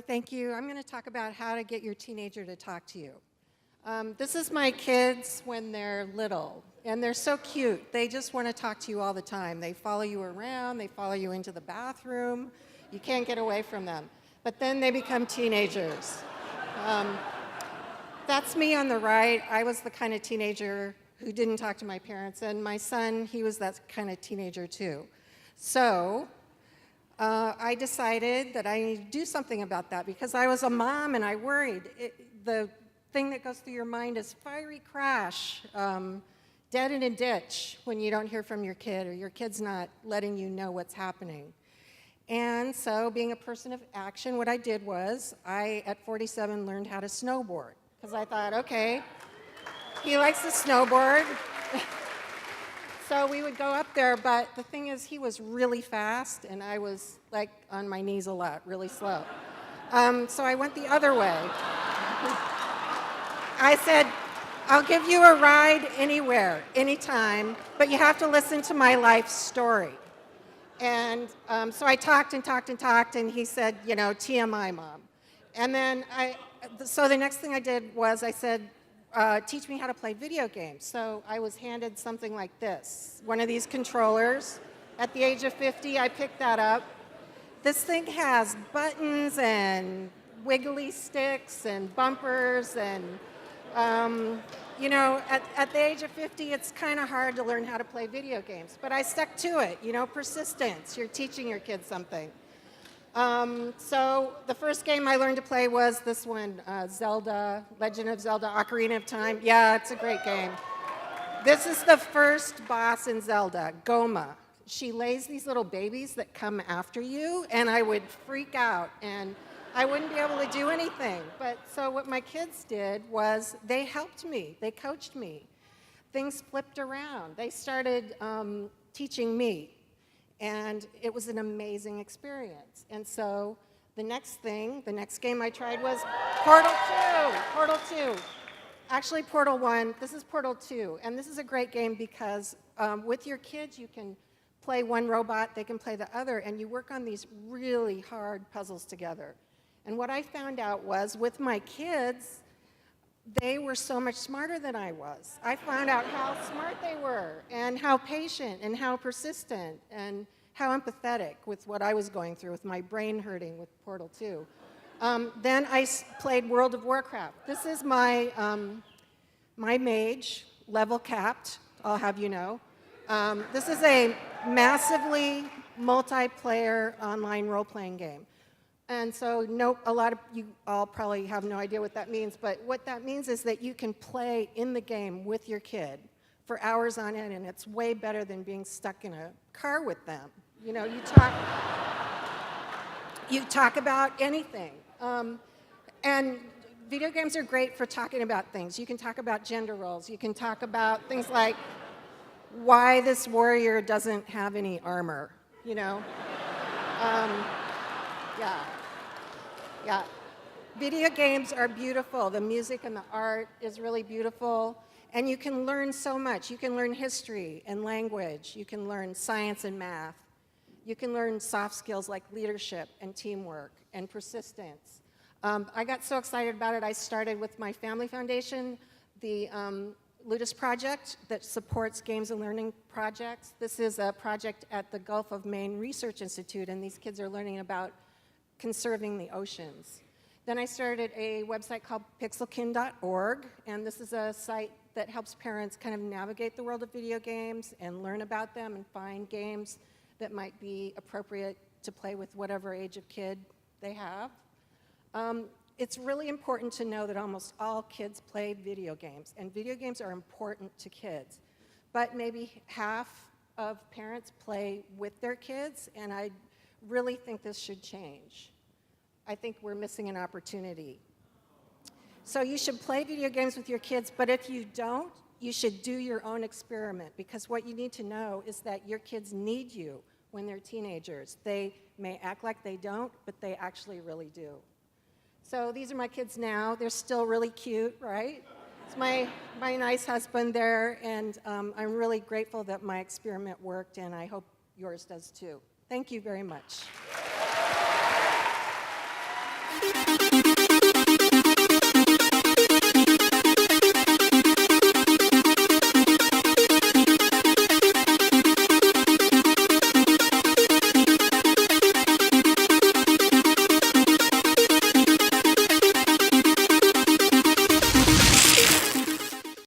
Thank you. I'm going to talk about how to get your teenager to talk to you. This is my kids when they're little, and they're so cute. They just want to talk to you all the time. They follow you around. They follow you into the bathroom. You can't get away from them. But then they become teenagers. That's me on the right. I was the kind of teenager who didn't talk to my parents, and my son, he was that kind of teenager too. So I decided that I need to do something about that because I was a mom and I worried. The thing that goes through your mind is fiery crash, dead in a ditch when you don't hear from your kid or your kid's not letting you know what's happening. And so being a person of action, what I did was I, at 47, learned how to snowboard because I thought, okay, he likes to snowboard. So we would go up there, but the thing is he was really fast and I was like on my knees a lot, really slow. So I went the other way. I said, I'll give you a ride anywhere, anytime, but you have to listen to my life story. And so I talked and talked and talked, and he said, you know, TMI, Mom. And then so the next thing I did was I said, teach me how to play video games. So I was handed something like this, one of these controllers. At the age of 50, I picked that up. This thing has buttons and wiggly sticks and bumpers and, you know, at the age of 50, it's kind of hard to learn how to play video games. But I stuck to it, you know, persistence. You're teaching your kids something. So the first game I learned to play was this one, Zelda, Legend of Zelda, Ocarina of Time. Yeah, it's a great game. This is the first boss in Zelda, Goma. She lays these little babies that come after you, and I would freak out, and I wouldn't be able to do anything. But so what my kids did was they helped me. They coached me. Things flipped around. They started teaching me. And it was an amazing experience. And so the next game I tried was Portal 2. Actually, Portal 1, this is Portal 2. And this is a great game because with your kids, you can play one robot, they can play the other, and you work on these really hard puzzles together. And what I found out was with my kids, they were so much smarter than I was. I found out how smart they were and how patient and how persistent and how empathetic with what I was going through with my brain hurting with Portal 2. Then I played World of Warcraft. This is my mage, level capped, I'll have you know. This is a massively multiplayer online role-playing game. And so a lot of you all probably have no idea what that means, but what that means is that you can play in the game with your kid for hours on end, and it's way better than being stuck in a car with them. You know, you talk about anything. And video games are great for talking about things. You can talk about gender roles. You can talk about things like why this warrior doesn't have any armor, you know? Yeah. Video games are beautiful. The music and the art is really beautiful. And you can learn so much. You can learn history and language. You can learn science and math. You can learn soft skills like leadership and teamwork and persistence. I got so excited about it, I started with my family foundation, the Ludus Project that supports games and learning projects. This is a project at the Gulf of Maine Research Institute, and these kids are learning about conserving the oceans. Then I started a website called pixelkin.org, and this is a site that helps parents kind of navigate the world of video games and learn about them and find games that might be appropriate to play with whatever age of kid they have. It's really important to know that almost all kids play video games, and video games are important to kids. But maybe half of parents play with their kids, and I really think this should change. I think we're missing an opportunity. So you should play video games with your kids, but if you don't, you should do your own experiment, because what you need to know is that your kids need you when they're teenagers. They may act like they don't, but they actually really do. So these are my kids now. They're still really cute, right? It's my nice husband there, and I'm really grateful that my experiment worked, and I hope yours does too. Thank you very much.